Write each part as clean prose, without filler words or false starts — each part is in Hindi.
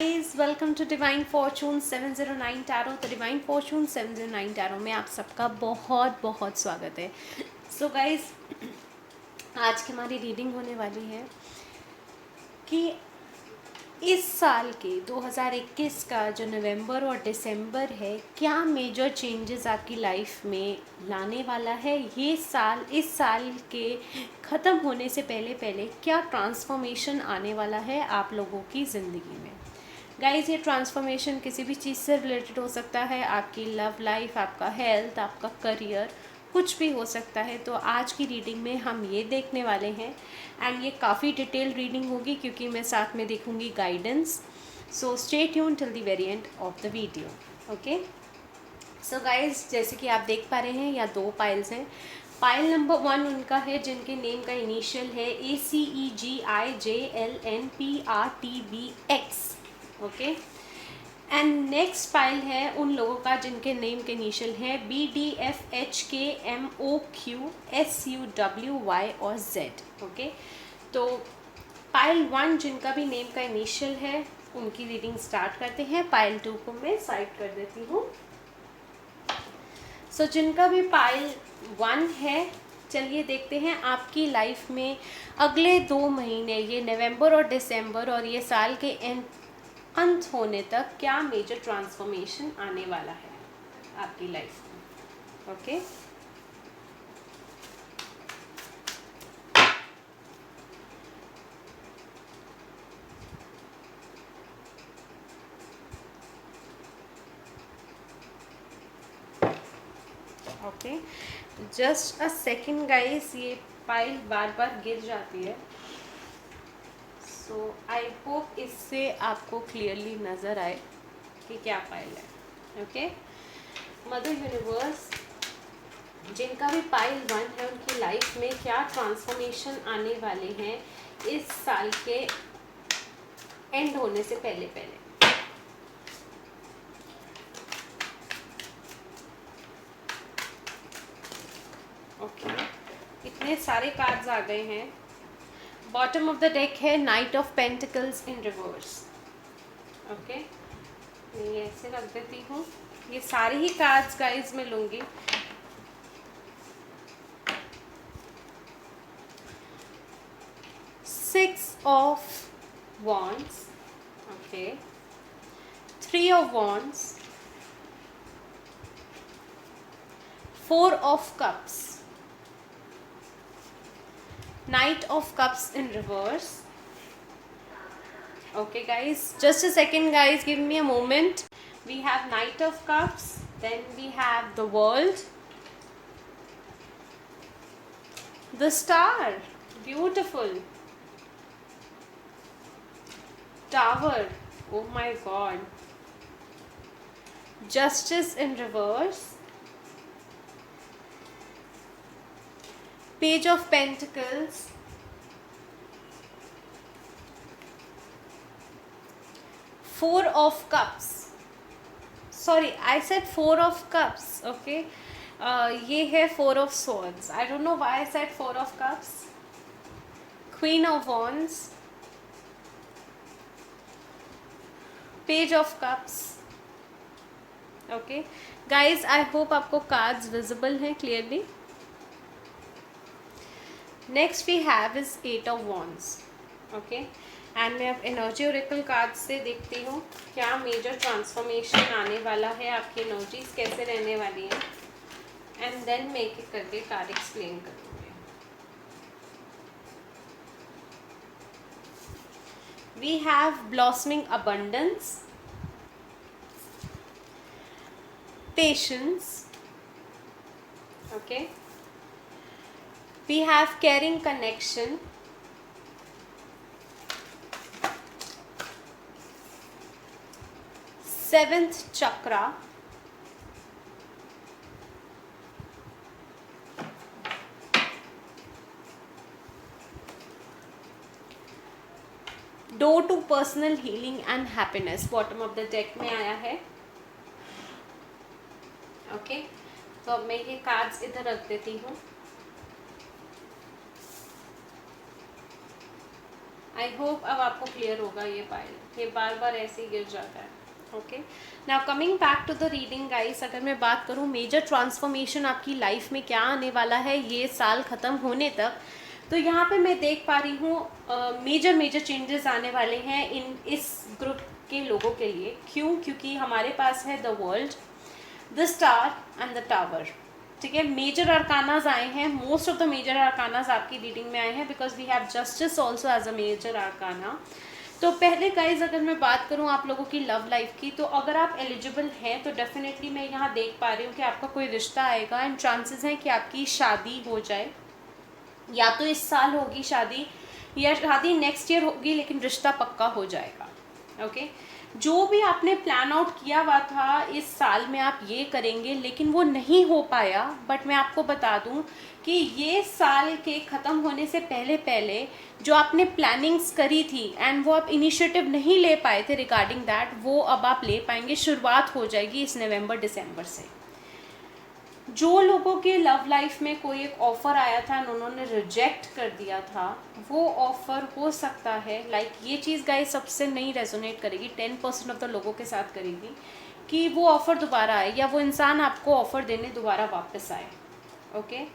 Guys, welcome to Divine Fortune 709 Tarot। तो Divine Fortune 709 Tarot में आप सबका बहुत बहुत स्वागत है। सो गाइज, आज की हमारी रीडिंग होने वाली है कि इस साल के 2021 का जो नवंबर और दिसंबर है, क्या मेजर चेंजेस आपकी लाइफ में लाने वाला है। ये साल, इस साल के ख़त्म होने से पहले पहले क्या ट्रांसफॉर्मेशन आने वाला है आप लोगों की ज़िंदगी में। गाइज, ये ट्रांसफॉर्मेशन किसी भी चीज़ से रिलेटेड हो सकता है, आपकी लव लाइफ, आपका हेल्थ, आपका करियर, कुछ भी हो सकता है। तो आज की रीडिंग में हम ये देखने वाले हैं एंड ये काफ़ी डिटेल रीडिंग होगी क्योंकि मैं साथ में देखूंगी guidance. So stay tune till the very end of the video. Okay, so guys, जैसे कि आप देख पा रहे हैं, या दो पाइल्स हैं। पाइल नंबर 1 उनका है जिनके नेम का इनिशियल है ACEGIJLNPRTBX। Okay, and next pile है उन लोगों का जिनके नेम के इनिशियल है BDFHKMOQSUWY और Z। ओके, तो पाइल 1 जिनका भी नेम का इनिशियल है उनकी रीडिंग स्टार्ट करते हैं। पाइल 2 को मैं साइड कर देती हूँ। सो जिनका भी पाइल 1 है, चलिए देखते हैं आपकी लाइफ में अगले 2 महीने, ये नवंबर और दिसंबर और ये साल के अंत होने तक क्या मेजर ट्रांसफॉर्मेशन आने वाला है आपकी लाइफ में। Okay, okay, just a second guys, ये फाइल बार बार गिर जाती है। सो आई होप इससे आपको क्लियरली नज़र आए कि क्या फाइल है। ओके, मदर यूनिवर्स, जिनका भी पाइल 1 है उनकी लाइफ में क्या ट्रांसफॉर्मेशन आने वाले हैं इस साल के एंड होने से पहले पहले। ओके, इतने सारे कार्ड्स आ गए हैं। बॉटम ऑफ द डेक है night of pentacles in reverse. Okay, मैं ये ऐसे रख देती हूँ। ये सारे ही कार्ड्स गाइज मैं लूँगी। Six of wands, okay, 3 of wands, 4 of cups, Knight of Cups in reverse. Okay guys, just a second guys, give me a moment. We have Knight of Cups, then we have the World, the Star, beautiful, Tower, oh my god, Justice in reverse, Page of Pentacles, Four of Cups, sorry I said 4 of Cups, okay, ये है 4 of Swords, I don't know why I said 4 of Cups, Queen of Wands, Page of Cups। okay guys, I hope आपको cards visible हैं clearly। Next we have is 8 of wands. Okay, and मैं अब एनर्जी ओरेकल कार्ड से देखती हूँ क्या मेजर ट्रांसफॉर्मेशन आने वाला है, आपकी एनर्जीज कैसे रहने वाली हैं, एंड देन मैं एक एक करके कार्ड एक्सप्लेन करूँगी। We have blossoming abundance, patience, okay, we have caring connection, seventh chakra, door to personal healing and happiness, bottom of the deck में आया है। ओके, तो अब मैं ये कार्ड्स इधर रख देती हूँ। आई होप अब आपको क्लियर होगा ये पाइल, ये बार बार ऐसे ही गिर जाता है। Okay, now coming back to the reading guys, अगर मैं बात करूँ मेजर ट्रांसफॉर्मेशन आपकी लाइफ में क्या आने वाला है ये साल ख़त्म होने तक, तो यहाँ पे मैं देख पा रही हूँ मेजर मेजर चेंजेस आने वाले हैं इस ग्रुप के लोगों के लिए। क्यों? क्योंकि हमारे पास है the world, the star and the tower. ठीक है, मेजर अरकानाज आए हैं, most of the major arcanas आपकी रीडिंग में आए हैं because we have justice also as a major arcana. तो पहले गाइज अगर मैं बात करूं आप लोगों की लव लाइफ की, तो अगर आप एलिजिबल हैं तो डेफिनेटली मैं यहाँ देख पा रही हूँ कि आपका कोई रिश्ता आएगा एंड चांसेस हैं कि आपकी शादी हो जाए, या तो इस साल होगी शादी या शादी नेक्स्ट ईयर होगी, लेकिन रिश्ता पक्का हो जाएगा। ओके, जो भी आपने प्लान आउट किया हुआ था इस साल में आप ये करेंगे लेकिन वो नहीं हो पाया, बट मैं आपको बता दूं कि ये साल के ख़त्म होने से पहले पहले जो आपने प्लानिंग्स करी थी एंड वो आप इनिशिएटिव नहीं ले पाए थे रिगार्डिंग दैट, वो अब आप ले पाएंगे। शुरुआत हो जाएगी इस नवंबर दिसंबर से। जो लोगों के लव लाइफ में कोई एक ऑफ़र आया था और उन्होंने रिजेक्ट कर दिया था, वो ऑफ़र हो सकता है ये चीज़ गाइस सबसे नहीं रेजोनेट करेगी, 10% ऑफ द लोगों के साथ करेगी कि वो ऑफ़र दोबारा आए या वो इंसान आपको ऑफ़र देने दोबारा वापस आए। ओके,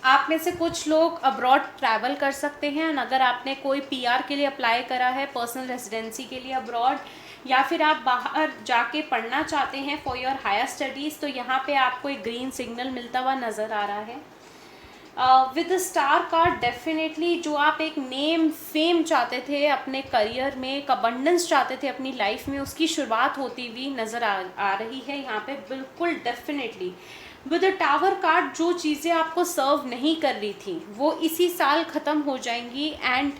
आप में से कुछ लोग अब्रॉड ट्रैवल कर सकते हैं। अगर आपने कोई पीआर के लिए अप्लाई करा है, पर्सनल रेजिडेंसी के लिए अब्रॉड, या फिर आप बाहर जाके पढ़ना चाहते हैं फॉर योर हायर स्टडीज़, तो यहाँ पे आपको एक ग्रीन सिग्नल मिलता हुआ नज़र आ रहा है। विद स्टार कार्ड डेफिनेटली जो आप एक नेम फेम चाहते थे अपने करियर में, एक अबंडेंस चाहते थे अपनी लाइफ में, उसकी शुरुआत होती हुई नज़र आ रही है यहाँ पे बिल्कुल डेफिनेटली। विद टावर कार्ड जो चीज़ें आपको सर्व नहीं कर रही थी वो इसी साल ख़त्म हो जाएंगी एंड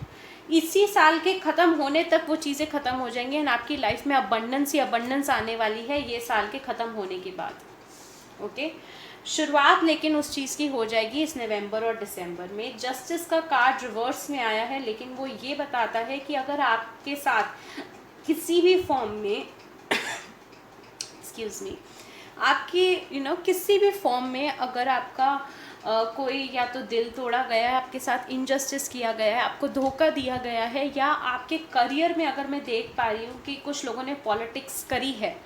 इसी साल के ख़त्म होने तक वो चीज़ें ख़त्म हो जाएंगी एंड आपकी लाइफ में अबंडेंस ही अबंडेंस आने वाली है ये साल के ख़त्म होने के बाद। ओके, शुरुआत लेकिन उस चीज़ की हो जाएगी इस नवंबर और दिसंबर में। जस्टिस का कार्ड रिवर्स में आया है, लेकिन वो ये बताता है कि अगर आपके साथ किसी भी फॉर्म में एक्सक्यूज़ मी, आपकी किसी भी फॉर्म में अगर आपका कोई या तो दिल तोड़ा गया है, आपके साथ इनजस्टिस किया गया है, आपको धोखा दिया गया है, या आपके करियर में अगर मैं देख पा रही हूँ कि कुछ लोगों ने पॉलिटिक्स करी है,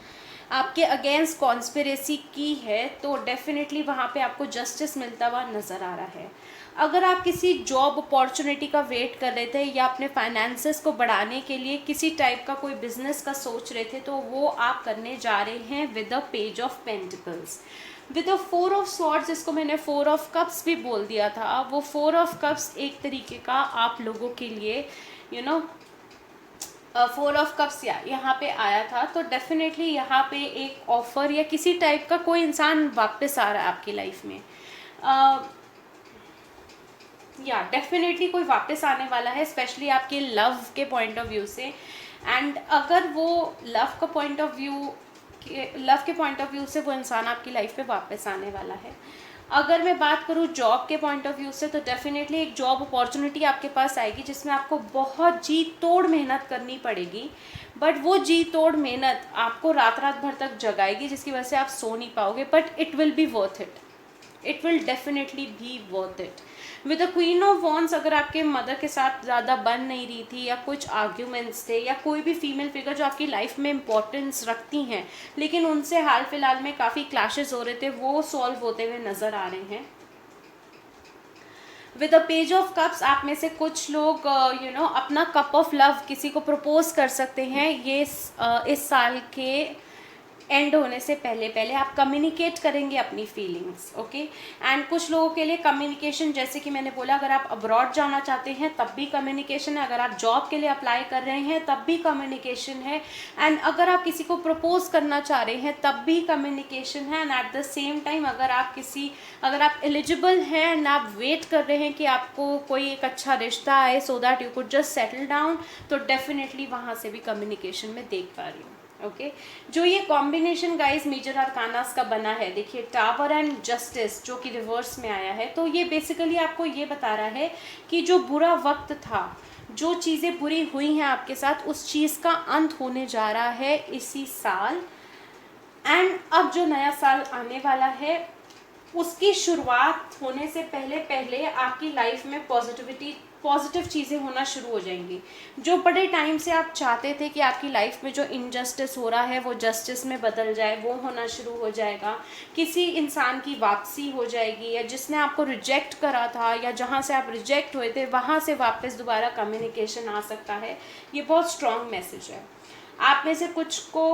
आपके अगेंस्ट कॉन्स्पिरेसी की है, तो डेफिनेटली वहाँ पे आपको जस्टिस मिलता हुआ नज़र आ रहा है। अगर आप किसी जॉब अपॉर्चुनिटी का वेट कर रहे थे या अपने फाइनेंसेस को बढ़ाने के लिए किसी टाइप का कोई बिजनेस का सोच रहे थे, तो वो आप करने जा रहे हैं with the page of pentacles, with the 4 of swords, जिसको मैंने 4 ऑफ कप्स भी बोल दिया था। वो 4 ऑफ कप्स एक तरीके का आप लोगों के लिए 4 ऑफ कप्स यहाँ पे आया था, तो डेफिनेटली यहाँ पे एक ऑफर या किसी टाइप का कोई इंसान वापस आ रहा है आपकी लाइफ में। या डेफिनेटली कोई वापस आने वाला है, स्पेशली आपके लव के पॉइंट ऑफ व्यू से। एंड अगर वो लव के पॉइंट ऑफ व्यू से वो इंसान आपकी लाइफ पे वापस आने वाला है। अगर मैं बात करूँ जॉब के पॉइंट ऑफ व्यू से, तो डेफिनेटली एक जॉब अपॉर्चुनिटी आपके पास आएगी जिसमें आपको बहुत जी तोड़ मेहनत करनी पड़ेगी, बट वो जी तोड़ मेहनत आपको रात रात भर तक जगाएगी, जिसकी वजह से आप सो नहीं पाओगे, but it will be worth it, it will definitely be worth it. With the queen of wands, अगर आपके मदर के साथ ज़्यादा बन नहीं रही थी या कुछ आर्ग्यूमेंट्स थे या कोई भी फीमेल फिगर जो आपकी लाइफ में इंपॉर्टेंस रखती हैं लेकिन उनसे हाल फिलहाल में काफ़ी क्लैशेस हो रहे थे, वो सॉल्व होते हुए नज़र आ रहे हैं। With the page of cups, आप में से कुछ लोग अपना कप ऑफ लव किसी को प्रपोज कर सकते हैं ये इस साल के एंड होने से पहले पहले आप कम्युनिकेट करेंगे अपनी फीलिंग्स। ओके, एंड कुछ लोगों के लिए कम्युनिकेशन, जैसे कि मैंने बोला, अगर आप अब्रॉड जाना चाहते हैं तब भी कम्युनिकेशन है, अगर आप जॉब के लिए अप्लाई कर रहे हैं तब भी कम्युनिकेशन है, एंड अगर आप किसी को प्रपोज करना चाह रहे हैं तब भी कम्युनिकेशन है। And at the same time अगर आप एलिजिबल हैं एंड आप वेट कर रहे हैं कि आपको कोई एक अच्छा रिश्ता आए so that you could just settle down, तो डेफिनेटली वहाँ से भी कम्युनिकेशन में देख पा रही हूँ। ओके, जो ये कॉम्बिनेशन गाइस मेजर अरकानास का बना है, देखिए टावर एंड जस्टिस जो कि रिवर्स में आया है, तो ये बेसिकली आपको ये बता रहा है कि जो बुरा वक्त था, जो चीज़ें बुरी हुई हैं आपके साथ, उस चीज़ का अंत होने जा रहा है इसी साल। एंड अब जो नया साल आने वाला है उसकी शुरुआत होने से पहले पहले आपकी लाइफ में पॉजिटिव चीज़ें होना शुरू हो जाएंगी। जो बड़े टाइम से आप चाहते थे कि आपकी लाइफ में जो इनजस्टिस हो रहा है वो जस्टिस में बदल जाए, वो होना शुरू हो जाएगा। किसी इंसान की वापसी हो जाएगी, या जिसने आपको रिजेक्ट करा था या जहाँ से आप रिजेक्ट हुए थे वहाँ से वापस दोबारा कम्युनिकेशन आ सकता है। ये बहुत स्ट्रॉन्ग मैसेज है। आप में से कुछ को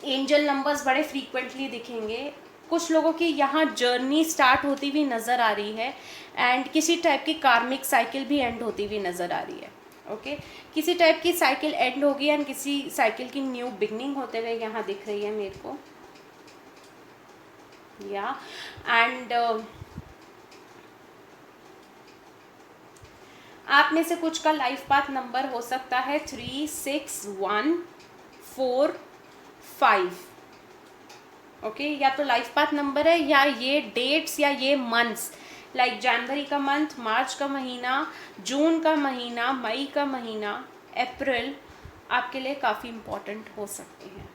एंजल नंबर्स बड़े फ्रीक्वेंटली दिखेंगे, कुछ लोगों की यहाँ जर्नी स्टार्ट होती हुई नज़र आ रही है, एंड किसी टाइप की कार्मिक साइकिल भी एंड होती हुई नज़र आ रही है। ओके, किसी टाइप की साइकिल एंड होगी एंड किसी साइकिल की न्यू बिगनिंग होते हुए यहाँ दिख रही है मेरे को। या एंड आप में से कुछ का लाइफ पाथ नंबर हो सकता है 3, 6, 1, 4, 5। ओके, या तो लाइफ पाथ नंबर है, या ये डेट्स या ये मंथ्स, लाइक जनवरी का मंथ, मार्च का महीना, जून का महीना, मई का महीना, अप्रैल आपके लिए काफ़ी इम्पोर्टेंट हो सकते हैं।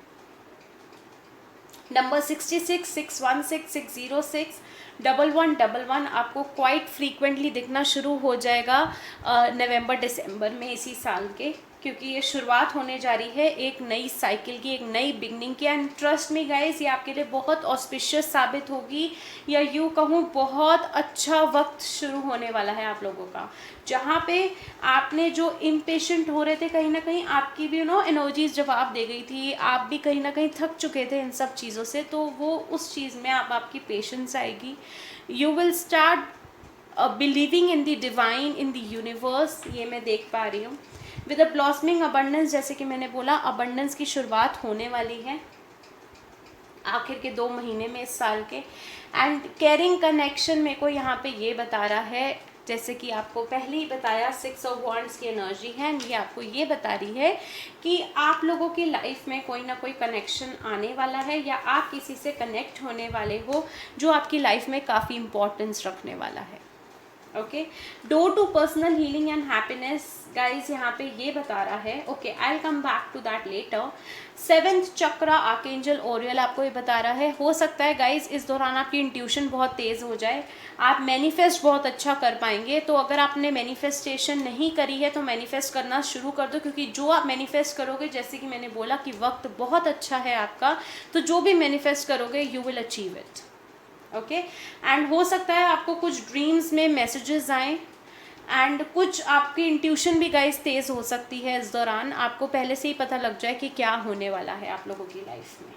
नंबर 66, 616, 606, 1111 आपको क्वाइट फ्रीक्वेंटली दिखना शुरू हो जाएगा नवंबर दिसंबर में इसी साल के, क्योंकि ये शुरुआत होने जा रही है एक नई साइकिल की, एक नई बिगनिंग की। एंड ट्रस्ट मी गाइस, ये आपके लिए बहुत ऑस्पिशियस साबित होगी, या यूँ कहूँ बहुत अच्छा वक्त शुरू होने वाला है आप लोगों का, जहाँ पे आपने जो इम्पेशेंट हो रहे थे, कहीं ना कहीं आपकी भी एनर्जीज जवाब दे गई थी, आप भी कहीं ना कहीं थक चुके थे इन सब चीज़ों से, तो वो उस चीज़ में अब आपकी पेशेंस आएगी। You will start believing in the divine, in the universe, ये मैं देख पा रही हूँ। विद अ ब्लॉसमिंग अबंडेंस, जैसे कि मैंने बोला, अबंडेंस की शुरुआत होने वाली है आखिर के 2 महीने में इस साल के। एंड केयरिंग कनेक्शन मेरे को यहाँ पे ये बता रहा है, जैसे कि आपको पहले ही बताया 6 ऑफ वॉन्ड्स की एनर्जी है, ये आपको ये बता रही है कि आप लोगों की लाइफ में कोई ना कोई कनेक्शन आने वाला है, या आप किसी से कनेक्ट होने वाले हो जो आपकी लाइफ में काफ़ी इम्पोर्टेंस रखने वाला है। Okay, door to personal healing and happiness guys यहाँ पे ये बता रहा है। Okay, I will come back to that later. 7th chakra archangel Oryol आपको ये बता रहा है। हो सकता है गाइज इस दौरान आपकी इंट्यूशन बहुत तेज़ हो जाए, आप मैनिफेस्ट बहुत अच्छा कर पाएंगे। तो अगर आपने मैनिफेस्टेशन नहीं करी है तो मैनिफेस्ट करना शुरू कर दो, क्योंकि जो आप मैनिफेस्ट करोगे, जैसे कि मैंने बोला कि वक्त बहुत अच्छा है आपका, तो जो भी मैनिफेस्ट करोगे you will achieve it. Okay, and हो सकता है आपको कुछ ड्रीम्स में मैसेजेस आएँ, एंड कुछ आपकी इंट्यूशन भी गाइस तेज़ हो सकती है इस दौरान, आपको पहले से ही पता लग जाए कि क्या होने वाला है आप लोगों की लाइफ में।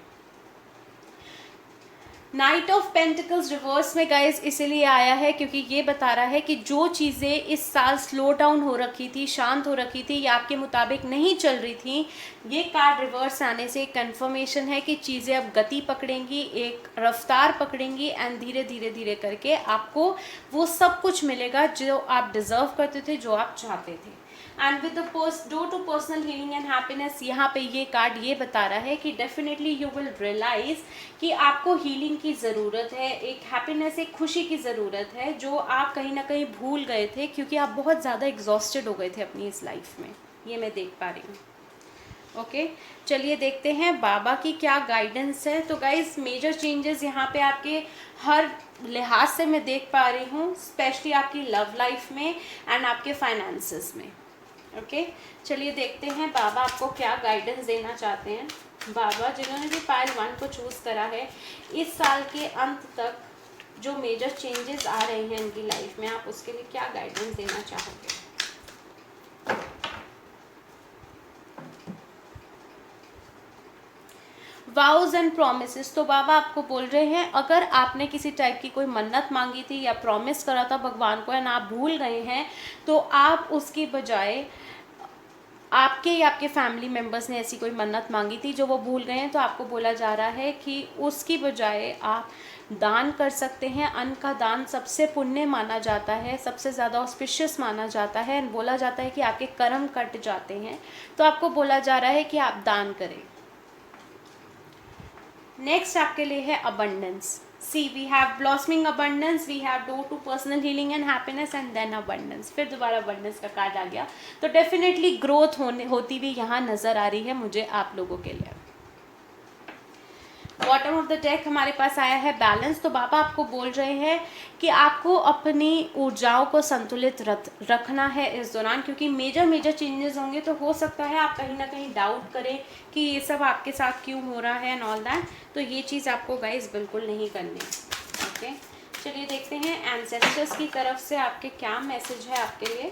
नाइट ऑफ पेंटिकल्स रिवर्स में गाइस इसीलिए आया है क्योंकि ये बता रहा है कि जो चीज़ें इस साल स्लो डाउन हो रखी थी, शांत हो रखी थी, या आपके मुताबिक नहीं चल रही थी, ये कार्ड रिवर्स आने से एक कन्फर्मेशन है कि चीज़ें अब गति पकड़ेंगी, एक रफ्तार पकड़ेंगी, एंड धीरे धीरे धीरे करके आपको वो सब कुछ मिलेगा जो आप डिज़र्व करते थे, जो आप चाहते थे। And with the door to personal healing and happiness, यहाँ पे ये कार्ड ये बता रहा है कि डेफिनेटली यू विल रियलाइज कि आपको हीलिंग की ज़रूरत है, एक हैप्पीनेस, एक खुशी की ज़रूरत है, जो आप कहीं ना कहीं भूल गए थे क्योंकि आप बहुत ज़्यादा एग्जॉस्टेड हो गए थे अपनी इस लाइफ में। ये मैं देख पा रही हूँ। ओके, चलिए देखते हैं बाबा की क्या गाइडेंस है। तो गाइज मेजर चेंजेस यहाँ पे आपके हर लिहाज से मैं देख पा रही हूँ, स्पेशली आपकी लव लाइफ में एंड आपके फाइनेंसेस में। ओके, चलिए देखते हैं बाबा आपको क्या गाइडेंस देना चाहते हैं। बाबा जिन्होंने भी पायल 1 को चूज़ करा है, इस साल के अंत तक जो मेजर चेंजेस आ रहे हैं इनकी लाइफ में, आप उसके लिए क्या गाइडेंस देना चाहोगे। वाउज एंड प्रोमिसेस, तो बाबा आपको बोल रहे हैं अगर आपने किसी टाइप की कोई मन्नत मांगी थी या प्रॉमिस करा था भगवान को एंड आप भूल गए हैं, तो आप उसकी बजाय, आपके या आपके फैमिली मेम्बर्स ने ऐसी कोई मन्नत मांगी थी जो वो भूल गए हैं, तो आपको बोला जा रहा है कि उसकी बजाय आप दान कर सकते हैं। अन्न का दान सबसे पुण्य माना जाता है, सबसे ज़्यादा ऑस्पिशियस माना जाता है, एंड बोला जाता है कि आपके कर्म कट जाते हैं, तो आपको बोला जा रहा है कि आप दान करें। नेक्स्ट आपके लिए है abundance. See we have blossoming abundance, we have door to personal healing and happiness, and then abundance. फिर दोबारा अबंडेंस का कार्ड आ गया, तो डेफिनेटली ग्रोथ होती हुई यहाँ नज़र आ रही है मुझे आप लोगों के लिए। बॉटम ऑफ द डेक हमारे पास आया है बैलेंस। तो बाबा आपको बोल रहे हैं कि आपको अपनी ऊर्जाओं को संतुलित रखना है इस दौरान, क्योंकि मेजर चेंजेस होंगे। तो हो सकता है आप कहीं ना कहीं डाउट करें कि ये सब आपके साथ क्यों हो रहा है एंड ऑल दैट। तो ये चीज़ आपको गाइस बिल्कुल नहीं करनी। ओके, चलिए देखते हैं एंसेस्टर्स की तरफ से आपके क्या मैसेज है आपके लिए।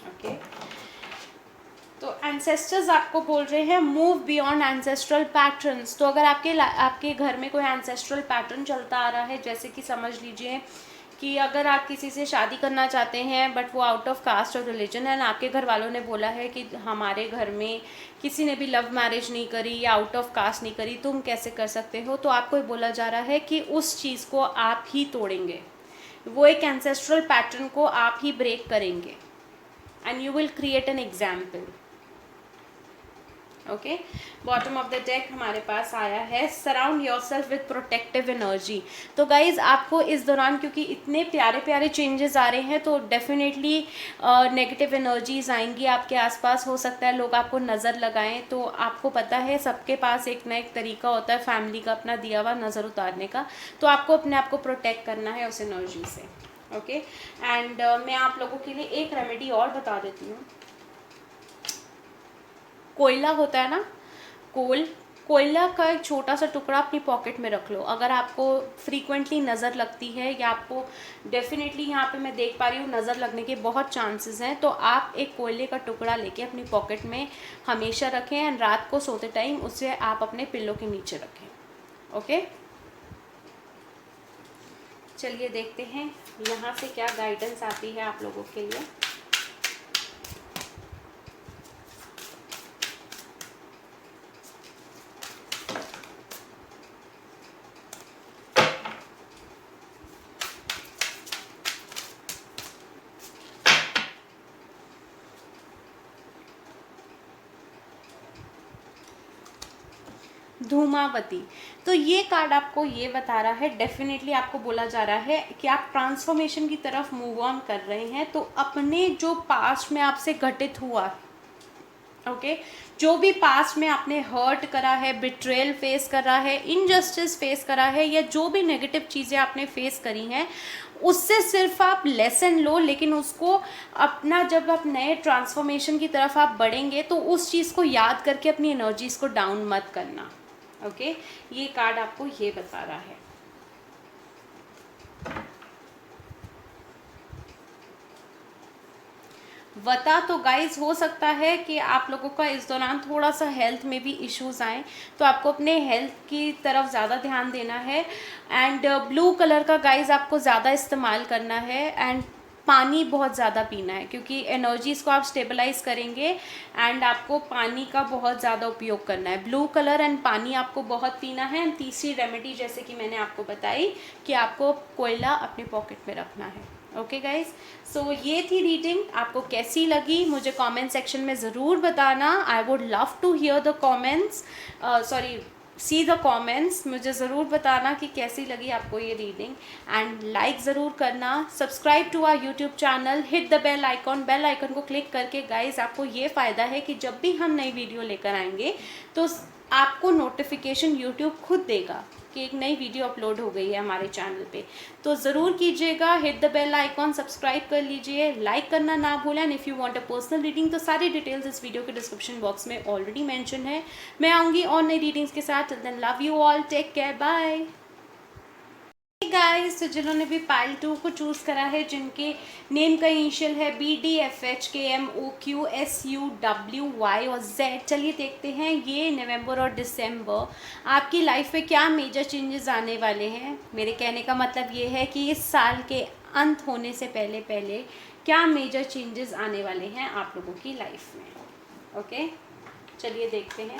ओके, तो एंसेस्टर्स आपको बोल रहे हैं मूव बियॉन्ड एंसेस्ट्रल पैटर्न्स। तो अगर आपके घर में कोई एंसेस्ट्रल पैटर्न चलता आ रहा है, जैसे कि समझ लीजिए कि अगर आप किसी से शादी करना चाहते हैं बट वो आउट ऑफ कास्ट और रिलीजन है, आपके घर वालों ने बोला है कि हमारे घर में किसी ने भी लव मैरिज नहीं करी या आउट ऑफ कास्ट नहीं करी, तुम कैसे कर सकते हो। तो आपको बोला जा रहा है कि उस चीज़ को आप ही तोड़ेंगे, वो एक एंसेस्ट्रल पैटर्न को आप ही ब्रेक करेंगे and you will create an example. Okay, bottom of the deck हमारे पास आया है surround yourself with protective energy. तो गाइज आपको इस दौरान, क्योंकि इतने प्यारे प्यारे चेंजेस आ रहे हैं, तो डेफिनेटली नेगेटिव एनर्जीज आएंगी आपके आसपास। हो सकता है लोग आपको नज़र लगाएं। तो आपको पता है सबके पास एक ना एक तरीका होता है फैमिली का अपना दिया हुआ नज़र उतारने का। तो आपको अपने आप को प्रोटेक्ट करना है उस एनर्जी से। ओके, एंड मैं आप लोगों के लिए एक रेमेडी और बता देती हूँ। कोयला होता है ना, कोयला का एक छोटा सा टुकड़ा अपनी पॉकेट में रख लो। अगर आपको फ्रीक्वेंटली नज़र लगती है या आपको डेफिनेटली यहाँ पे मैं देख पा रही हूँ नज़र लगने के बहुत चांसेस हैं, तो आप एक कोयले का टुकड़ा लेके अपनी पॉकेट में हमेशा रखें एंड रात को सोते टाइम उसे आप अपने पिल्लो के नीचे रखें। ओके, चलिए देखते हैं यहाँ से क्या गाइडेंस आती है आप लोगों के लिए। धूमावती। तो ये कार्ड आपको ये बता रहा है, डेफिनेटली आपको बोला जा रहा है कि आप ट्रांसफॉर्मेशन की तरफ मूव ऑन कर रहे हैं। तो अपने जो पास्ट में आपसे घटित हुआ, ओके, जो भी पास्ट में आपने हर्ट करा है, बिट्रेयल फेस करा है, इनजस्टिस फेस करा है, या जो भी नेगेटिव चीज़ें आपने फेस करी हैं, उससे सिर्फ आप लेसन लो। लेकिन उसको अपना, जब आप नए ट्रांसफॉर्मेशन की तरफ आप बढ़ेंगे तो उस चीज़ को याद करके अपनी एनर्जीज को डाउन मत करना। ओके, ये कार्ड आपको ये बता रहा है। वता। तो गाइज हो सकता है कि आप लोगों का इस दौरान थोड़ा सा हेल्थ में भी इश्यूज आए, तो आपको अपने हेल्थ की तरफ ज़्यादा ध्यान देना है। एंड ब्लू कलर का गाइज आपको ज़्यादा इस्तेमाल करना है एंड पानी बहुत ज़्यादा पीना है, क्योंकि एनर्जीज़ को आप स्टेबलाइज करेंगे एंड आपको पानी का बहुत ज़्यादा उपयोग करना है। ब्लू कलर एंड पानी आपको बहुत पीना है। एंड तीसरी रेमेडी जैसे कि मैंने आपको बताई कि आपको कोयला अपने पॉकेट में रखना है। ओके गाइज, सो ये थी रीडिंग। आपको कैसी लगी मुझे कमेंट सेक्शन में ज़रूर बताना। I would love to hear the comments, see the comments. मुझे ज़रूर बताना कि कैसी लगी आपको ये रीडिंग एंड लाइक ज़रूर करना। Subscribe to our YouTube channel, hit the bell icon को क्लिक करके गाइज आपको ये फ़ायदा है कि जब भी हम नई वीडियो लेकर आएंगे तो आपको नोटिफिकेशन यूट्यूब खुद देगा कि एक नई वीडियो अपलोड हो गई है हमारे चैनल पे। तो ज़रूर कीजिएगा, hit the bell icon, subscribe कर लीजिए, लाइक करना ना भूलें। And if you want a personal reading तो सारी डिटेल्स इस वीडियो के डिस्क्रिप्शन बॉक्स में ऑलरेडी मेंशन है। मैं आऊँगी और नई रीडिंग्स के साथ। Till then love you all, take care, bye guys. तो जिन्होंने भी पाइल 2 को चूज़ करा है, जिनके नेम का इनिशियल है BDFHKMOQSUWY और Z, चलिए देखते हैं ये नवंबर और दिसंबर आपकी लाइफ में क्या मेजर चेंजेस आने वाले हैं। मेरे कहने का मतलब ये है कि इस साल के अंत होने से पहले पहले क्या मेजर चेंजेस आने वाले हैं आप लोगों की लाइफ में। ओके, चलिए देखते हैं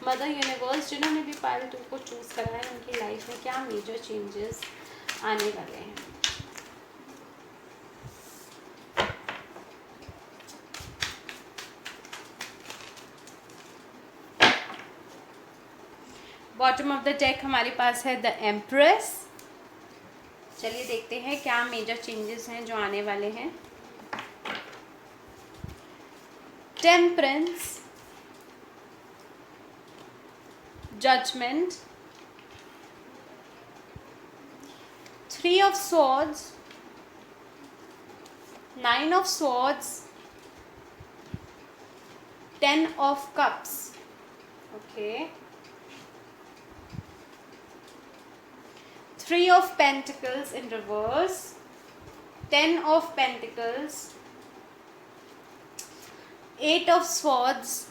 मदर यूनिवर्स जिन्होंने भी पाइल 2 को चूज़ करा है उनकी लाइफ में क्या मेजर चेंजेस आने वाले हैं। बॉटम ऑफ द डेक हमारे पास है द एम्प्रेस। चलिए देखते हैं क्या मेजर चेंजेस हैं जो आने वाले हैं। Temperance, Judgment, 3 of Swords, 9 of Swords, 10 of Cups. Okay. 3 of Pentacles in reverse, 10 of Pentacles, 8 of Swords,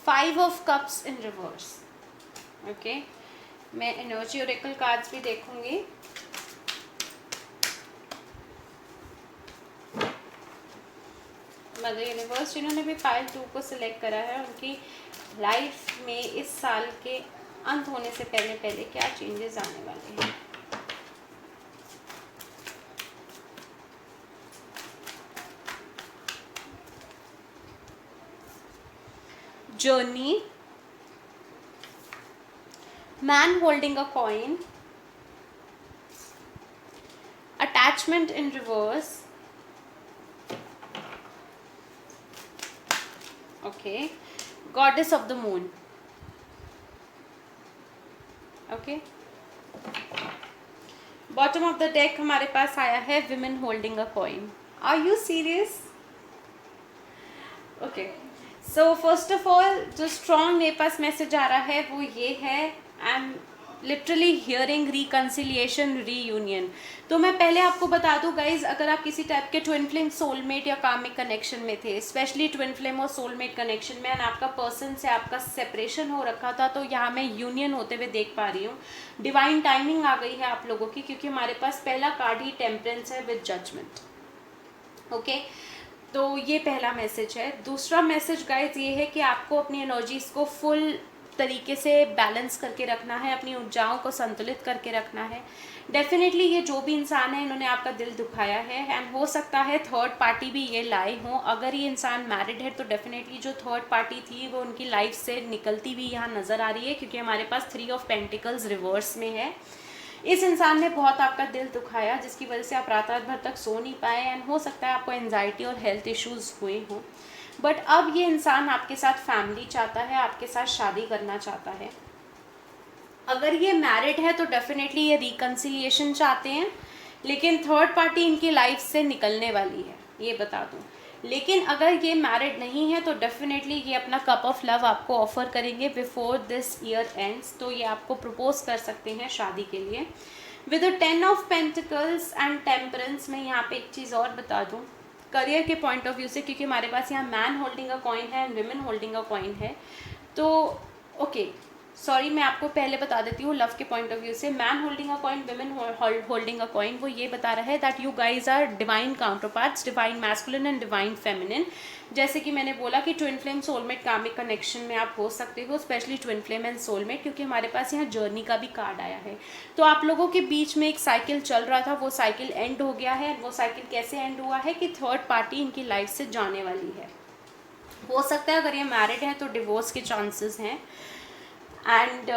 5 of Cups in reverse. Okay. मैं एनर्जी ओरेकल कार्ड्स भी देखूंगी. मदर यूनिवर्स जिन्होंने भी पाइल 2 को सिलेक्ट करा है, उनकी लाइफ में इस साल के अंत होने से पहले पहले क्या चेंजेस आने वाले हैं. Journey, man holding a coin, attachment in reverse. Okay. Goddess of the moon. Okay. Bottom of the deck हमारे पास आया है women holding a coin. Are you serious? Okay. So first of all जो strong मेरे पास मैसेज आ रहा है वो ये है, I am literally hearing reconciliation, reunion. तो मैं पहले आपको बता दूं गाइज, अगर आप किसी टाइप के ट्विन फ्लेम सोलमेट या कामिक कनेक्शन में थे, स्पेशली ट्विन फ्लेम और सोलमेट कनेक्शन में, एंड आपका पर्सन से आपका सेपरेशन हो रखा था, तो यहाँ मैं यूनियन होते हुए देख पा रही हूँ. डिवाइन टाइमिंग आ गई है आप लोगों की, क्योंकि हमारे पास पहला कार्ड ही टेम्परेंस है विद जजमेंट. ओके. तो ये पहला मैसेज है. दूसरा मैसेज गाइज ये है कि आपको अपनी एनर्जीज को फुल तरीके से बैलेंस करके रखना है, अपनी ऊर्जाओं को संतुलित करके रखना है. डेफिनेटली ये जो भी इंसान है, इन्होंने आपका दिल दुखाया है, एंड हो सकता है थर्ड पार्टी भी ये लाए हों. अगर ये इंसान मैरिड है तो डेफिनेटली जो थर्ड पार्टी थी वो उनकी लाइफ से निकलती हुई यहाँ नज़र आ रही है, क्योंकि हमारे पास 3 ऑफ पेंटिकल्स रिवर्स में है. इस इंसान ने बहुत आपका दिल दुखाया, जिसकी वजह से आप रात रात भर तक सो नहीं पाए, एंड हो सकता है आपको एंजाइटी और हेल्थ इश्यूज़ हुए हों. बट अब ये इंसान आपके साथ फैमिली चाहता है, आपके साथ शादी करना चाहता है. अगर ये मैरिड है तो डेफिनेटली ये रिकन्सिलिएशन चाहते हैं, लेकिन थर्ड पार्टी इनकी लाइफ से निकलने वाली है, ये बता दूं. लेकिन अगर ये मैरिड नहीं है तो डेफिनेटली ये अपना कप ऑफ लव आपको ऑफर करेंगे बिफोर दिस ईयर एंड्स. तो ये आपको प्रपोज कर सकते हैं शादी के लिए with 10 of pentacles and temperance. में यहाँ पे एक चीज़ और बता दूँ करियर के पॉइंट ऑफ व्यू से, क्योंकि हमारे पास यहाँ मैन होल्डिंग अ कॉइन है and women holding a coin है. तो ओके, सॉरी, मैं आपको पहले बता देती हूँ लव के पॉइंट ऑफ व्यू से. Man holding a coin, women holding a coin, वो ये बता रहा है that you guys are divine counterparts, divine masculine and divine feminine. जैसे कि मैंने बोला कि twin flame soulmate karmic connection में आप हो सकते हो, specially twin flame and soulmate, क्योंकि हमारे पास यहाँ जर्नी का भी कार्ड आया है. तो आप लोगों के बीच में एक साइकिल चल रहा था, वो साइकिल एंड हो गया है. वो साइकिल कैसे एंड हुआ है कि थर्ड पार्टी इनकी लाइफ से जाने वाली है. हो सकता है अगर ये मैरिड है तो डिवोर्स के चांसेस हैं. एंड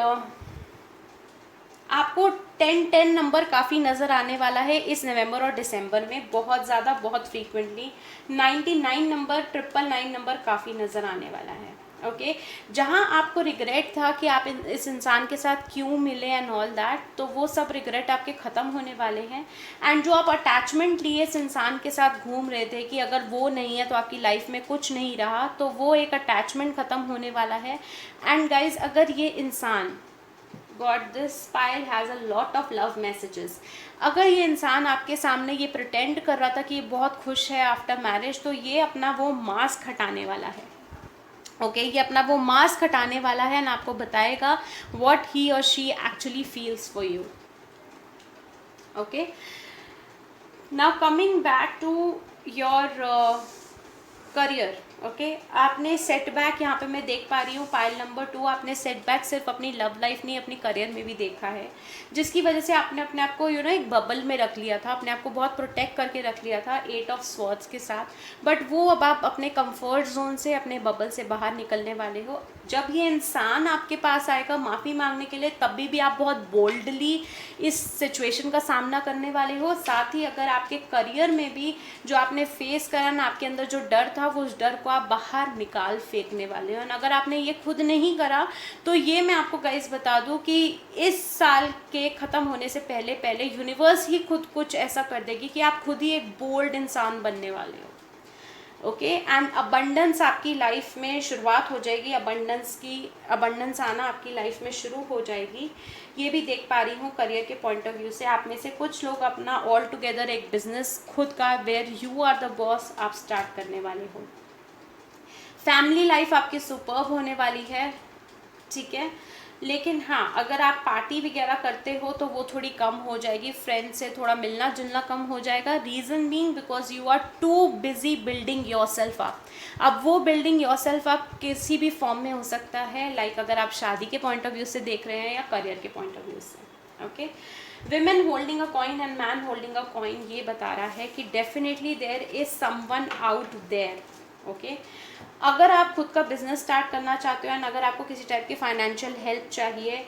आपको 10-10 नंबर काफ़ी नज़र आने वाला है इस नवंबर और दिसंबर में, बहुत ज़्यादा, बहुत फ्रीक्वेंटली. 99 नंबर, 999 नंबर काफ़ी नज़र आने वाला है. ओके. जहाँ आपको रिग्रेट था कि आप इस इंसान के साथ क्यों मिले एंड ऑल दैट, तो वो सब रिग्रेट आपके ख़त्म होने वाले हैं. एंड जो आप अटैचमेंट लिए इस इंसान के साथ घूम रहे थे कि अगर वो नहीं है तो आपकी लाइफ में कुछ नहीं रहा, तो वो एक अटैचमेंट ख़त्म होने वाला है. एंड गाइज, अगर ये इंसान, God this pile has a lot of love messages, अगर ये इंसान आपके सामने ये प्रिटेंड कर रहा था कि ये बहुत खुश है आफ्टर मैरिज, तो ये अपना वो मास्क हटाने वाला है. ओके, ये अपना वो मास्क हटाने वाला है एंड आपको बताएगा व्हाट ही और she actually feels for you. Okay. Now coming back to your career. Okay, आपने सेटबैक यहाँ पे मैं देख पा रही हूँ पाइल नंबर 2, आपने सेटबैक सिर्फ अपनी लव लाइफ नहीं, अपनी करियर में भी देखा है, जिसकी वजह से आपने अपने आप को एक बबल में रख लिया था, अपने आप को बहुत प्रोटेक्ट करके रख लिया था 8 ऑफ स्वॉर्ड्स के साथ. बट वो अब आप अपने कंफर्ट जोन से, अपने बबल से बाहर निकलने वाले हो. जब ये इंसान आपके पास आएगा माफ़ी मांगने के लिए, तभी भी आप बहुत बोल्डली इस सिचुएशन का सामना करने वाले हो. साथ ही अगर आपके करियर में भी जो आपने फेस करा ना, आपके अंदर जो डर था, वो उस डर को आप बाहर निकाल फेंकने वाले हो। और अगर आपने ये खुद नहीं करा तो ये मैं आपको गाइस बता दूं कि इस साल के ख़त्म होने से पहले पहले यूनिवर्स ही खुद कुछ ऐसा कर देगी कि आप खुद ही एक बोल्ड इंसान बनने वाले हो। ओके, एंड अबंडेंस आपकी लाइफ में शुरुआत हो जाएगी, अबंडेंस आना आपकी लाइफ में शुरू हो जाएगी। ये भी देख पा रही हूँ करियर के पॉइंट ऑफ व्यू से। आप में से कुछ लोग अपना ऑल टुगेदर एक बिजनेस खुद का, where you are the boss, आप स्टार्ट करने वाले हो। फैमिली लाइफ आपकी सुपर्ब होने वाली है, ठीक है। लेकिन हाँ, अगर आप पार्टी वगैरह करते हो तो वो थोड़ी कम हो जाएगी, फ्रेंड से थोड़ा मिलना जुलना कम हो जाएगा। Reason being because you are too busy building yourself up. अब वो बिल्डिंग योर सेल्फ अप किसी भी फॉर्म में हो सकता है, लाइक अगर आप शादी के पॉइंट ऑफ व्यू से देख रहे हैं या करियर के पॉइंट ऑफ व्यू से। Okay, women holding a coin and man holding a coin ये बता रहा है कि definitely there is someone out there. Okay, अगर आप खुद का बिजनेस स्टार्ट करना चाहते हो एंड अगर आपको किसी टाइप की फाइनेंशियल हेल्प चाहिए,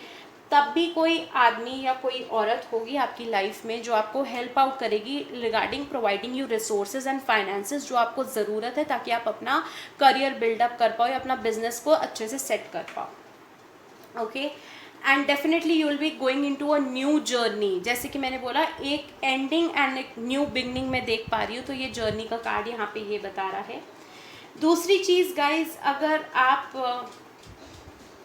तब भी कोई आदमी या कोई औरत होगी आपकी लाइफ में जो आपको हेल्प आउट करेगी regarding providing you resources and finances जो आपको ज़रूरत है, ताकि आप अपना करियर बिल्डअप कर पाओ या अपना बिजनेस को अच्छे से सेट कर पाओ। Okay, and definitely you will be going into a new journey. जैसे कि मैंने बोला, एक एंडिंग एंड एक न्यू बिगनिंग मैं देख पा रही हूँ, तो ये जर्नी का कार्ड यहाँ पे ये बता रहा है। दूसरी चीज़ गाइज, अगर आप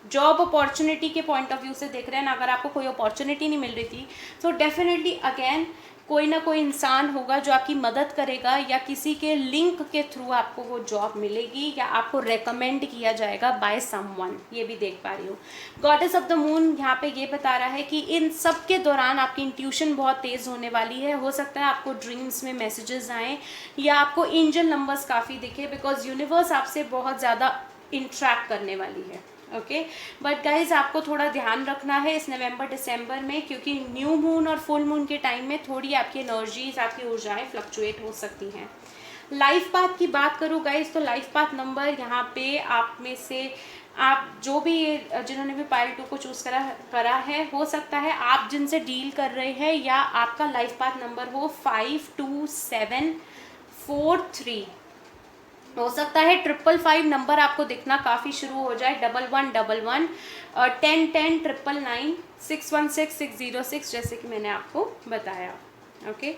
जॉब अपॉर्चुनिटी के पॉइंट ऑफ व्यू से देख रहे हैं ना, अगर आपको कोई अपॉर्चुनिटी नहीं मिल रही थी तो डेफिनेटली अगेन कोई ना कोई इंसान होगा जो आपकी मदद करेगा, या किसी के लिंक के थ्रू आपको वो जॉब मिलेगी या आपको रेकमेंड किया जाएगा बाय समवन, ये भी देख पा रही हूँ। गॉडेस ऑफ द मून यहाँ पे ये बता रहा है कि इन सब के दौरान आपकी इंट्यूशन बहुत तेज़ होने वाली है। हो सकता है आपको ड्रीम्स में मैसेजेस आएँ या आपको एंजल नंबर्स काफ़ी दिखे, बिकॉज यूनिवर्स आपसे बहुत ज़्यादा इंट्रैक्ट करने वाली है। ओके, बट गाइज आपको थोड़ा ध्यान रखना है इस नवंबर दिसंबर में, क्योंकि न्यू मून और फुल मून के टाइम में थोड़ी आपकी एनर्जीज, आपकी ऊर्जाएं फ्लक्चुएट हो सकती हैं। लाइफ पाथ की बात करूँ गाइज, तो लाइफ पाथ नंबर यहाँ पे आप में से आप जो भी जिन्होंने भी पाइल 2 को चूज़ करा है, हो सकता है आप जिनसे डील कर रहे हैं या आपका लाइफ पाथ नंबर हो 52743। हो सकता है 555 नंबर आपको दिखना काफ़ी शुरू हो जाए, 1111 1010 999 616 606, जैसे कि मैंने आपको बताया। ओके,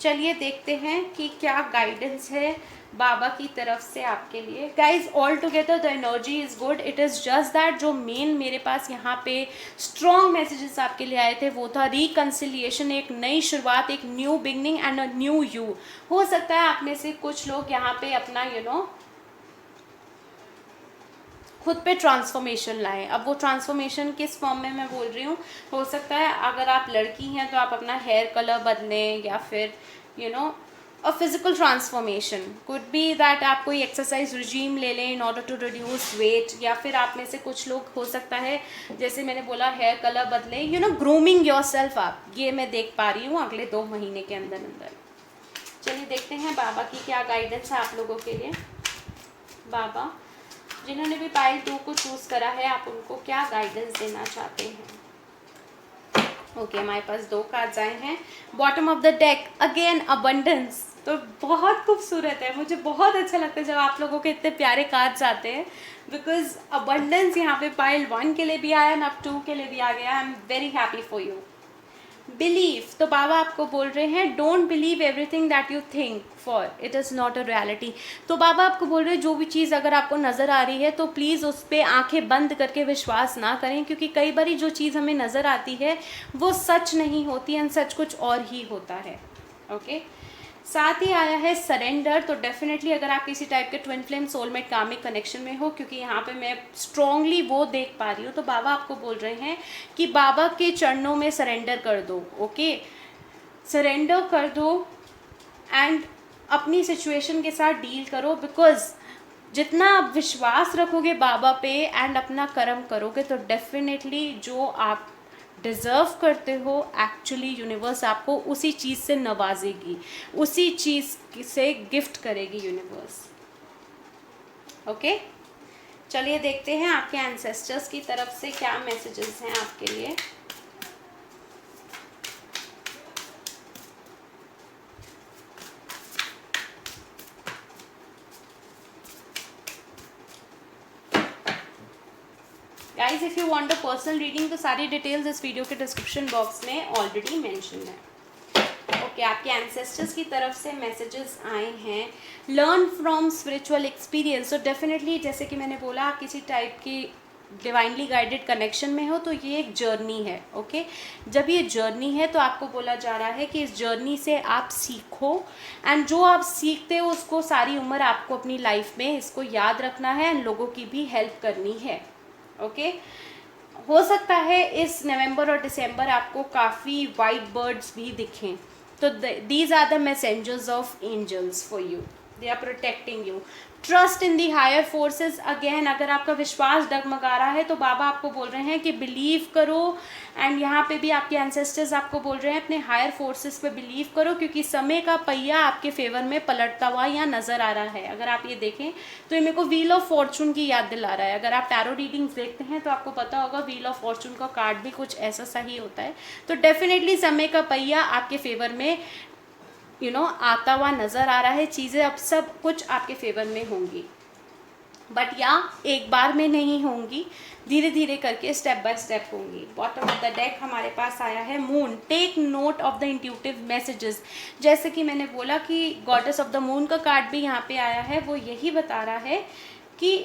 चलिए देखते हैं कि क्या गाइडेंस है बाबा की तरफ से आपके लिए। Guys all together the energy is good, it is just that जो मेन मेरे पास यहाँ पे स्ट्रॉन्ग मैसेजेस आपके लिए आए थे वो था रिकन्सिलिएशन, एक नई शुरुआत, एक new beginning and a new you. हो सकता है आप में से कुछ लोग यहाँ पे अपना खुद पे ट्रांसफॉर्मेशन लाएं। अब वो ट्रांसफॉर्मेशन किस फॉर्म में मैं बोल रही हूँ, हो सकता है अगर आप लड़की हैं तो आप अपना हेयर कलर बदलें, या फिर a physical transformation could be that आप कोई एक्सरसाइज रिजीम ले लें in order to reduce weight, या फिर आप में से कुछ लोग हो सकता है जैसे मैंने बोला हेयर कलर बदलें, ग्रूमिंग योर सेल्फ आप, ये मैं देख पा रही हूँ अगले 2 महीने के अंदर अंदर। चलिए देखते हैं बाबा की क्या गाइडेंस है आप लोगों के लिए। बाबा जिन्होंने भी पाइल 2 को चूज़ करा है, आप उनको क्या गाइडेंस देना चाहते हैं। ओके, हमारे पास 2 कार्ड्स आए हैं। Bottom of the deck again abundance, तो बहुत खूबसूरत है, मुझे बहुत अच्छा लगता है जब आप लोगों के इतने प्यारे कार्ड्स आते हैं, बिकॉज अबंडेंस यहाँ पे पाइल 1 के लिए भी आया और अब 2 के लिए भी आ गया। I am very happy for you. Believe, तो बाबा आपको बोल रहे हैं don't believe everything that you think for it is not a reality. तो बाबा आपको बोल रहे हैं जो भी चीज़ अगर आपको नज़र आ रही है तो प्लीज़ उस पर आंखें बंद करके विश्वास ना करें, क्योंकि कई बार जो चीज़ हमें नज़र आती है वो सच नहीं होती एंड सच कुछ और ही होता है। ओके, साथ ही आया है सरेंडर, तो डेफिनेटली अगर आप किसी टाइप के twin flame soulmate karmic connection में हो, क्योंकि यहाँ पे मैं स्ट्रॉन्गली वो देख पा रही हूँ, तो बाबा आपको बोल रहे हैं कि बाबा के चरणों में सरेंडर कर दो। ओके, सरेंडर कर दो एंड अपनी सिचुएशन के साथ डील करो, बिकॉज जितना आप विश्वास रखोगे बाबा पे एंड अपना कर्म करोगे तो डेफिनेटली जो आप डिज़र्व करते हो एक्चुअली यूनिवर्स आपको उसी चीज़ से नवाजेगी, उसी चीज़ से गिफ्ट करेगी यूनिवर्स। ओके, चलिए देखते हैं आपके एंसेस्टर्स की तरफ से क्या मैसेजेस हैं आपके लिए। Guys if you want a personal reading तो सारी डिटेल्स इस वीडियो के डिस्क्रिप्शन बॉक्स में ऑलरेडी मेंशन है। ओके आपके एंसेस्टर्स की तरफ से मैसेजेस आए हैं, लर्न फ्रॉम स्पिरिचुअल एक्सपीरियंस। तो डेफिनेटली जैसे कि मैंने बोला, आप किसी टाइप की डिवाइनली गाइडेड कनेक्शन में हो तो ये एक जर्नी है। ओके जब ये जर्नी है तो आपको बोला जा रहा है कि इस जर्नी से आप सीखो, एंड जो आप सीखते हो उसको सारी उम्र आपको अपनी लाइफ में इसको याद रखना है एंड लोगों की भी हेल्प करनी है। ओके हो सकता है इस नवंबर और दिसंबर आपको काफ़ी वाइट बर्ड्स भी दिखें, तो these are the messengers of angels for you, they are protecting you. Trust in the higher forces, again अगर आपका विश्वास डगमगा रहा है तो बाबा आपको बोल रहे हैं कि बिलीव करो, एंड यहाँ पे भी आपके एंसेस्टर्स आपको बोल रहे हैं अपने हायर फोर्सेस पे बिलीव करो, क्योंकि समय का पहिया आपके फेवर में पलटता हुआ यहाँ नज़र आ रहा है। अगर आप ये देखें तो ये मेरे को व्हील ऑफ फॉर्चून की याद दिला रहा है। अगर आप टैरो रीडिंग्स देखते हैं तो आपको पता होगा व्हील ऑफ फॉर्चून का कार्ड भी कुछ ऐसा सा ही होता है। तो डेफिनेटली समय का पहिया आपके फेवर में आता हुआ नज़र आ रहा है। चीज़ें अब सब कुछ आपके फेवर में होंगी, बट या एक बार में नहीं होंगी, धीरे धीरे करके स्टेप बाय स्टेप होंगी। बॉटम ऑफ द डेक हमारे पास आया है moon, take note of the intuitive messages. जैसे कि मैंने बोला कि गॉडेस ऑफ द मून का कार्ड भी यहाँ पे आया है, वो यही बता रहा है कि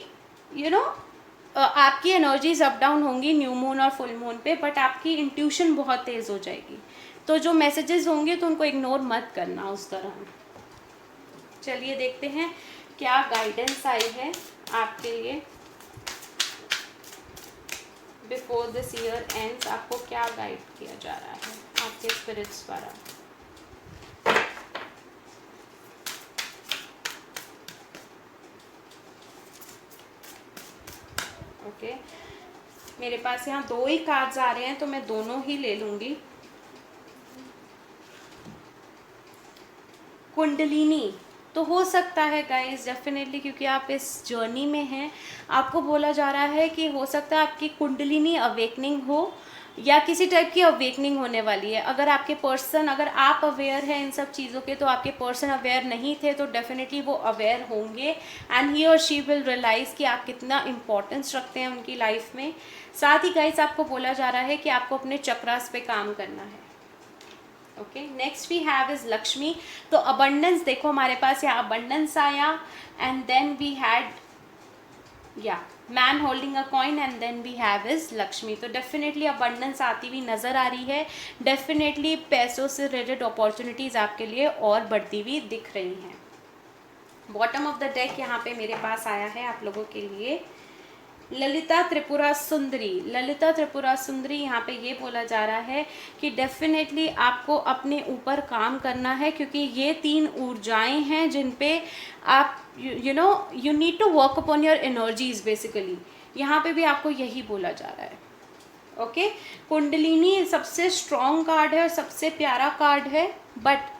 आपकी एनर्जीज अप डाउन होंगी न्यू मून और फुल मून पे, बट आपकी इंट्यूशन बहुत तेज़ हो जाएगी। तो जो मैसेजेस होंगे तो उनको इग्नोर मत करना उस तरह। चलिए देखते हैं क्या गाइडेंस आई है आपके लिए बिफोर दिस ईयर एंड्स। आपको क्या गाइड किया जा रहा है आपके स्पिरिट्स द्वारा। ओके मेरे पास यहाँ 2 ही कार्ड्स आ रहे हैं तो मैं दोनों ही ले लूँगी। कुंडलिनी, तो हो सकता है गाइस डेफिनेटली, क्योंकि आप इस जर्नी में हैं, आपको बोला जा रहा है कि हो सकता है आपकी कुंडलिनी अवेकनिंग हो या किसी टाइप की अवेकनिंग होने वाली है। अगर आपके पर्सन, अगर आप अवेयर हैं इन सब चीज़ों के, तो आपके पर्सन अवेयर नहीं थे तो डेफिनेटली वो अवेयर होंगे, एंड ही और शी विल रियलाइज़ कि आप कितना इंपॉर्टेंस रखते हैं उनकी लाइफ में। साथ ही गाइस आपको बोला जा रहा है कि आपको अपने चक्रास पे काम करना है। Okay next we have is Lakshmi. तो अबंडेंस देखो हमारे पास यहाँ अबंडेंस आया, and then we had man holding a coin, and then we have is Lakshmi. तो डेफिनेटली अबंडेंस आती हुई नज़र आ रही है। डेफिनेटली पैसों से रिलेटेड अपॉर्चुनिटीज़ आपके लिए और बढ़ती हुई दिख रही हैं। बॉटम ऑफ द डेक यहाँ पे मेरे पास आया है आप लोगों के लिए ललिता त्रिपुरा सुंदरी। ललिता त्रिपुरा सुंदरी यहाँ पे ये बोला जा रहा है कि डेफिनेटली आपको अपने ऊपर काम करना है, क्योंकि ये 3 ऊर्जाएं हैं जिन पे आप you need to work upon your energies basically. यहाँ पे भी आपको यही बोला जा रहा है। ओके कुंडलिनी सबसे स्ट्रॉन्ग कार्ड है और सबसे प्यारा कार्ड है, बट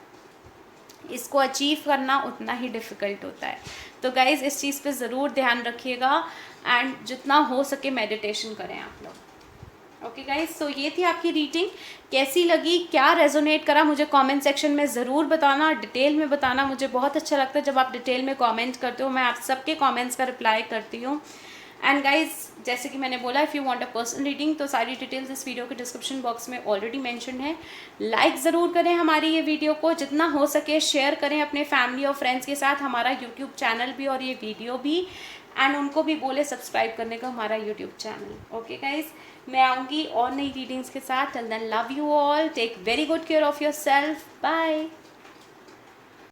इसको अचीव करना उतना ही डिफ़िकल्ट होता है। तो गाइज़ इस चीज़ पे ज़रूर ध्यान रखिएगा, एंड जितना हो सके मेडिटेशन करें आप लोग। ओके गाइज, सो ये थी आपकी रीडिंग। कैसी लगी, क्या रेजोनेट करा, मुझे कमेंट सेक्शन में ज़रूर बताना, डिटेल में बताना। मुझे बहुत अच्छा लगता है जब आप डिटेल में कमेंट करते हो, मैं आप सबके कमेंट्स का रिप्लाई करती हूँ। एंड गाइज जैसे कि मैंने बोला, if you want a personal reading तो सारी डिटेल्स इस वीडियो के डिस्क्रिप्शन बॉक्स में ऑलरेडी मेंशन है। लाइक ज़रूर करें हमारी ये वीडियो को, जितना हो सके शेयर करें अपने फैमिली और फ्रेंड्स के साथ, हमारा यूट्यूब चैनल भी और ये वीडियो भी, एंड उनको भी बोले सब्सक्राइब करने का हमारा यूट्यूब चैनल। ओके गाइज, मैं आऊँगी और नई रीडिंग्स के साथ। Till then love you all, take very good care of yourself, bye.